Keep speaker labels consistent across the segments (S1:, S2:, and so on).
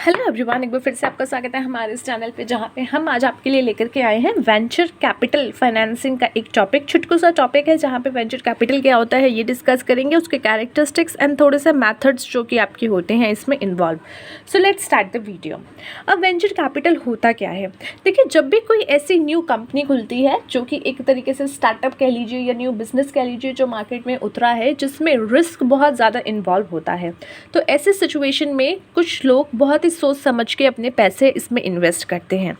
S1: Hello everyone, एक बार फिर से आपका स्वागत है हमारे इस चैनल पे, जहाँ पे हम आज आपके लिए लेकर के आए हैं वेंचर कैपिटल फाइनेंसिंग का एक टॉपिक। छुटकू सा टॉपिक है जहाँ पे वेंचर कैपिटल क्या होता है ये डिस्कस करेंगे, उसके कैरेक्टरिस्टिक्स एंड थोड़े से मेथड्स जो कि आपके होते हैं इसमें involve. So let's start the video. अब वेंचर कैपिटल होता क्या है? देखिए, जब भी कोई ऐसी न्यू कंपनी खुलती है जो कि एक तरीके से स्टार्टअप कह लीजिए या न्यू बिजनेस कह लीजिए, जो मार्केट में उतरा है, जिसमें रिस्क बहुत ज़्यादा इन्वॉल्व होता है, तो ऐसे सिचुएशन में कुछ लोग बहुत ही सोच समझ के अपने पैसे इसमें इन्वेस्ट करते हैं।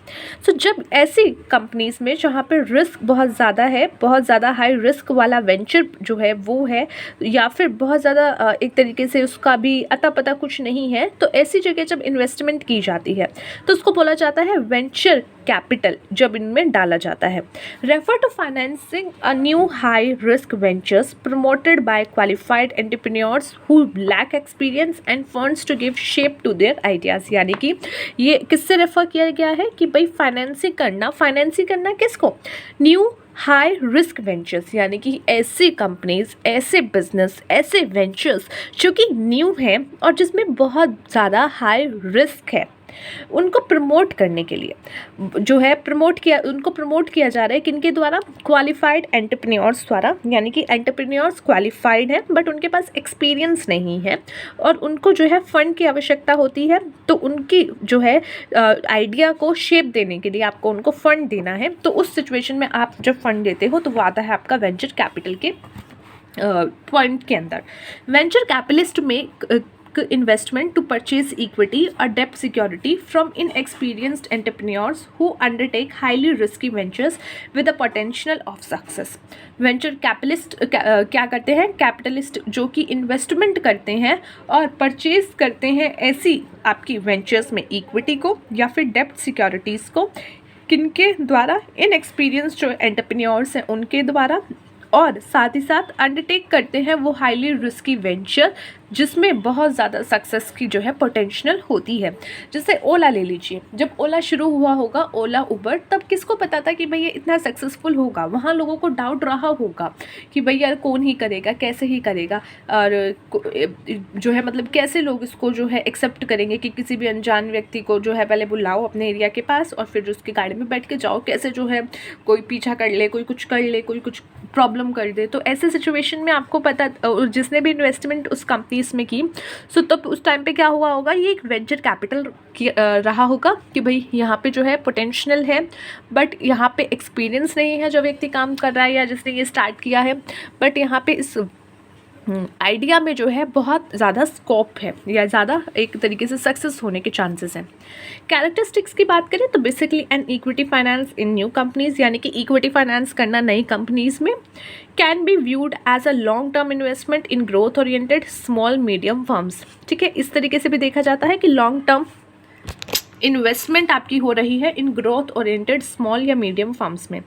S1: सो जब ऐसी कंपनीज में जहाँ पे रिस्क बहुत ज़्यादा है, बहुत ज़्यादा हाई रिस्क वाला वेंचर जो है वो है, या फिर बहुत ज़्यादा एक तरीके से उसका भी अता पता कुछ नहीं है, तो ऐसी जगह जब इन्वेस्टमेंट की जाती है तो उसको बोला जाता है वेंचर कैपिटल। जब इनमें डाला जाता है, refer to financing a new high risk ventures promoted by qualified entrepreneurs who lack experience and funds to give shape to their ideas. यानी कि ये किससे रेफर किया गया है कि भाई फाइनेंसिंग करना किसको? न्यू हाई रिस्क वेंचर्स, यानी कि ऐसी कंपनीज, ऐसे बिजनेस, ऐसे वेंचर्स जो कि न्यू हैं और जिसमें बहुत ज़्यादा हाई रिस्क है, उनको प्रमोट करने के लिए जो है उनको प्रमोट किया जा रहा है। किनके द्वारा? क्वालिफाइड एंटरप्रेन्योर्स द्वारा। यानी कि एंटरप्रेन्योर्स क्वालिफाइड हैं बट उनके पास एक्सपीरियंस नहीं है और उनको जो है फंड की आवश्यकता होती है, तो उनकी जो है आइडिया को शेप देने के लिए आपको उनको फंड देना है। तो उस सिचुएशन में आप जब फंड देते हो तो वो आता है आपका वेंचर कैपिटल के पॉइंट के अंदर। वेंचर कैपिटलिस्ट में investment to purchase equity or debt security from inexperienced entrepreneurs who undertake highly risky ventures with the potential of success। Venture capitalist क्या करते हैं? कैपिटलिस्ट जो कि इन्वेस्टमेंट करते हैं और परचेज करते हैं ऐसी आपकी वेंचर्स में इक्विटी को या फिर डेप्ट सिक्योरिटीज़ को, किनके द्वारा? इनएक्सपीरियंस जो एंटरप्रेन्योर्स हैं उनके द्वारा, और साथ ही साथ अंडरटेक करते हैं वो हाईली रिस्की वेंचर जिसमें बहुत ज़्यादा सक्सेस की जो है पोटेंशियल होती है। जैसे ओला ले लीजिए, जब ओला शुरू हुआ होगा, ओला उबर, तब किसको पता था कि भैया इतना सक्सेसफुल होगा? वहाँ लोगों को डाउट रहा होगा कि भैया कौन ही करेगा, कैसे ही करेगा, और जो है मतलब कैसे लोग इसको जो है एक्सेप्ट करेंगे कि किसी भी अनजान व्यक्ति को जो है पहले बुलाओ अपने एरिया के पास और फिर उसकी गाड़ी में बैठ के जाओ, कैसे जो है कोई पीछा कर ले, कोई कुछ कर ले, कोई कुछ प्रॉब्लम कर दे। तो ऐसे सिचुएशन में आपको पता, जिसने भी इन्वेस्टमेंट उस कंपनीज में की, सो तब उस टाइम पे क्या हुआ होगा, ये एक वेंचर कैपिटल रहा होगा कि भाई यहाँ पे जो है पोटेंशियल है बट यहाँ पे एक्सपीरियंस नहीं है जो व्यक्ति काम कर रहा है या जिसने ये स्टार्ट किया है, बट यहाँ पे इस आइडिया में जो है बहुत ज़्यादा स्कोप है या ज़्यादा एक तरीके से सक्सेस होने के चांसेस हैं। कैरेक्टरिस्टिक्स की बात करें तो basically an equity finance in new companies, यानी कि इक्विटी फाइनेंस करना नई कंपनीज में, can be viewed as a long term investment in growth oriented small medium firms. ठीक है, इस तरीके से भी देखा जाता है कि लॉन्ग टर्म इन्वेस्टमेंट आपकी हो रही है इन ग्रोथ ओरिएंटेड स्मॉल या मीडियम फर्म्स में।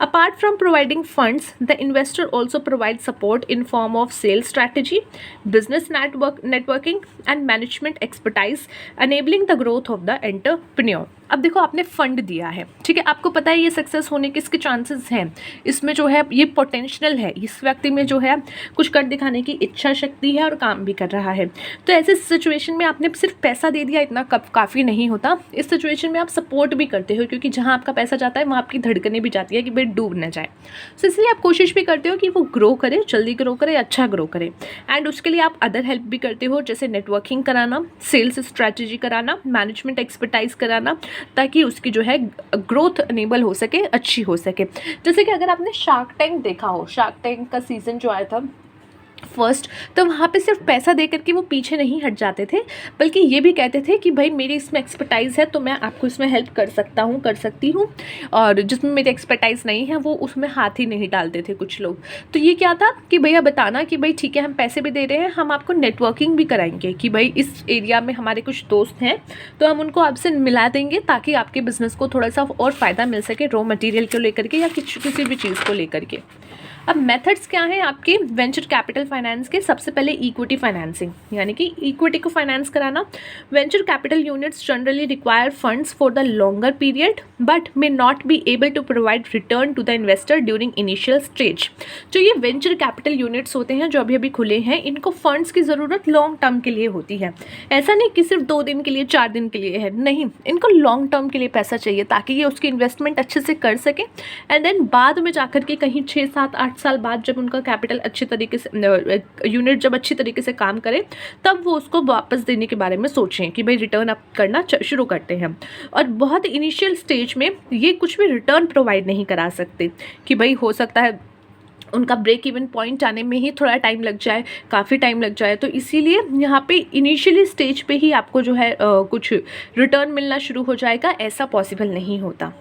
S1: Apart from providing funds, the investor also provide support in form of sales strategy, business networking and management expertise, enabling the growth of the entrepreneur. अब देखो, आपने फंड दिया है, ठीक है, आपको पता है ये सक्सेस होने के इसके चांसेस हैं, इसमें जो है ये पोटेंशियल है, इस व्यक्ति में जो है कुछ कर दिखाने की इच्छा शक्ति है और काम भी कर रहा है। तो ऐसे सिचुएशन में आपने सिर्फ पैसा दे दिया इतना काफ़ी नहीं होता। इस सिचुएशन में आप सपोर्ट भी करते हो, क्योंकि जहाँ आपका पैसा जाता है वहाँ आपकी धड़कनें भी जाती है कि भाई डूब ना जाए। सो इसलिए आप कोशिश भी करते हो कि वो ग्रो करे, जल्दी ग्रो करे, अच्छा ग्रो करे, एंड उसके लिए आप अदर हेल्प भी करते हो, जैसे नेटवर्किंग कराना, सेल्स स्ट्रैटेजी कराना, मैनेजमेंट एक्सपर्टाइज कराना, ताकि उसकी जो है ग्रोथ अनेबल हो सके, अच्छी हो सके। जैसे कि अगर आपने शार्क टैंक देखा हो, शार्क टैंक का सीज़न जो आया था फर्स्ट, तो वहाँ पे सिर्फ पैसा दे करके वो पीछे नहीं हट जाते थे, बल्कि ये भी कहते थे कि भाई मेरी इसमें एक्सपर्टाइज़ है तो मैं आपको इसमें हेल्प कर सकता हूँ, कर सकती हूँ, और जिसमें मेरी एक्सपर्टाइज़ नहीं है वो उसमें हाथ ही नहीं डालते थे कुछ लोग। तो ये क्या था कि भैया बताना कि भाई ठीक है, हम पैसे भी दे रहे हैं, हम आपको नेटवर्किंग भी कराएंगे कि भाई इस एरिया में हमारे कुछ दोस्त हैं तो हम उनको आपसे मिला देंगे ताकि आपके बिज़नेस को थोड़ा सा और फ़ायदा मिल सके, रॉ मटेरियल को लेकर के या किसी भी चीज़ को लेकर के। अब मेथड्स क्या हैं आपके वेंचर कैपिटल फाइनेंस के? सबसे पहले इक्विटी फाइनेंसिंग, यानी कि इक्विटी को फाइनेंस कराना। Venture capital units generally require funds for the longer period but may not be able to provide return to the investor during initial stage. जो ये venture capital units होते हैं जो अभी अभी खुले हैं, इनको फंड्स की ज़रूरत लॉन्ग टर्म के लिए होती है। ऐसा नहीं कि सिर्फ 2 दिन के लिए 4 दिन के लिए है, नहीं, इनको लॉन्ग टर्म के लिए पैसा चाहिए ताकि ये उसकी इन्वेस्टमेंट अच्छे से कर सके एंड देन बाद में जाकर के कहीं 6, 7, 8 साल बाद जब उनका कैपिटल अच्छी तरीके से यूनिट जब अच्छी तरीके से काम करे तब वो उसको वापस देने के बारे में सोचें कि भाई रिटर्न अप करना शुरू करते हैं। और बहुत इनिशियल स्टेज में ये कुछ भी रिटर्न प्रोवाइड नहीं करा सकते कि भाई हो सकता है उनका ब्रेक इवन पॉइंट आने में ही थोड़ा टाइम लग जाए, काफ़ी टाइम लग जाए। तो इसीलिए यहाँ पे इनिशियली स्टेज पे ही आपको जो है कुछ रिटर्न मिलना शुरू हो जाएगा, ऐसा पॉसिबल नहीं होता।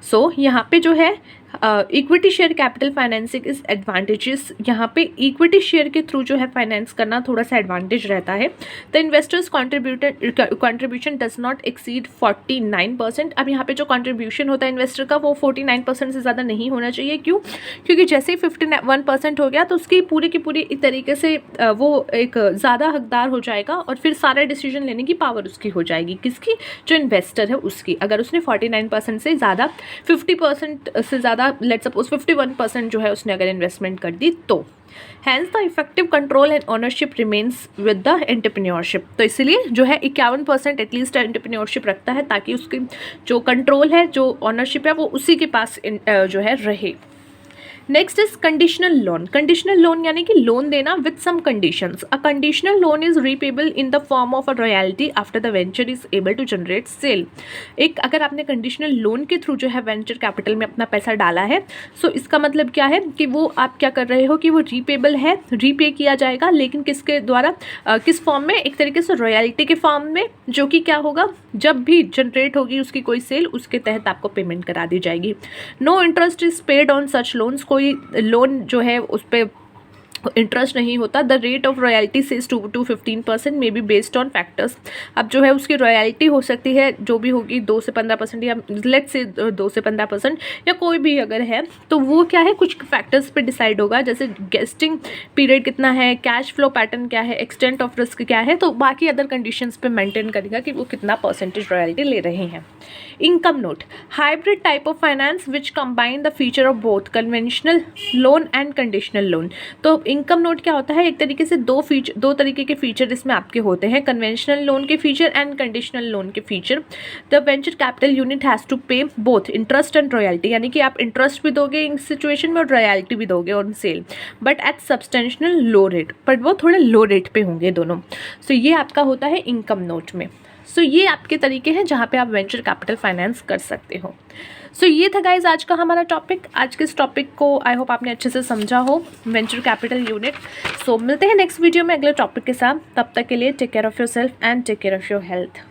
S1: सो यहाँ पे जो है equity share capital financing is advantages. यहाँ पे इक्विटी शेयर के थ्रू जो है फाइनेंस करना थोड़ा सा एडवांटेज रहता है। The investors contribution does not exceed 49%। अब यहाँ पे जो कॉन्ट्रीब्यूशन होता है इन्वेस्टर का वो 49% से ज़्यादा नहीं होना चाहिए। क्यों? क्योंकि जैसे ही 51% हो गया तो उसकी पूरी की पूरी एक तरीके से वो एक ज़्यादा हकदार हो जाएगा और फिर सारा डिसीजन लेने की पावर उसकी हो जाएगी। किसकी? जो इन्वेस्टर है उसकी। अगर उसने 49% से ज़्यादा 50% से ज़्यादा लेट्स सपोज 51% जो है उसने अगर इन्वेस्टमेंट कर दी तो hence the effective control and ownership remains with the entrepreneurship. तो इसलिए जो है 51% एटलीस्ट एंटरप्रेन्योरशिप रखता है ताकि उसकी जो कंट्रोल है, जो ओनरशिप है, वो उसी के पास जो है रहे। Next is conditional loan. Conditional loan यानी कि लोन देना with some conditions. A conditional loan is repayable in the form of a royalty after the venture is able to generate sale. एक अगर आपने कंडीशनल लोन के through जो है venture capital में अपना पैसा डाला है, सो इसका मतलब क्या है कि वो आप क्या कर रहे हो कि वो रीपेबल है, रीपे किया जाएगा, लेकिन किसके द्वारा, किस फॉर्म में? एक तरीके से रॉयल्टी के फॉर्म में, जो कि क्या होगा, जब भी जनरेट होगी उसकी कोई सेल, उसके तहत आपको पेमेंट करा दी जाएगी। No interest is paid on such loans. कोई लोन जो है उस पर इंटरेस्ट नहीं होता। द रेट ऑफ रॉयल्टी से 2 to 15% may be based on factors. अब जो है उसकी रॉयल्टी हो सकती है जो भी होगी 2 से 15% या लेट्स से 2 से 15% या कोई भी अगर है तो वो क्या है कुछ फैक्टर्स पे डिसाइड होगा, जैसे गेस्टिंग पीरियड कितना है, कैश फ्लो पैटर्न क्या है, एक्सटेंट ऑफ रिस्क क्या है, तो बाकी अदर कंडीशंस पे मेंटेन करेगा कि वो कितना परसेंटेज रॉयल्टी ले रहे हैं। Income note, hybrid type of finance which combine the feature of both conventional loan and conditional loan. तो इनकम नोट क्या होता है? एक तरीके से दो तरीके के फीचर इसमें आपके होते हैं, कन्वेंशनल लोन के फीचर एंड कंडीशनल लोन के feature. The venture capital unit has to pay both interest and royalty, यानी कि आप इंटरेस्ट भी दोगे इन सिचुएशन में और रॉयल्टी भी दोगे on sale, but at substantial low rate, but वो थोड़े लो रेट पे होंगे दोनों। सो ये आपका होता है इनकम नोट में। सो ये आपके तरीके हैं जहाँ पे आप वेंचर कैपिटल फाइनेंस कर सकते हो। सो ये था गाइज आज का हमारा टॉपिक। आज के इस टॉपिक को आई होप आपने अच्छे से समझा हो, वेंचर कैपिटल यूनिट। सो मिलते हैं नेक्स्ट वीडियो में अगले टॉपिक के साथ। तब तक के लिए take care of yourself and take care of your health.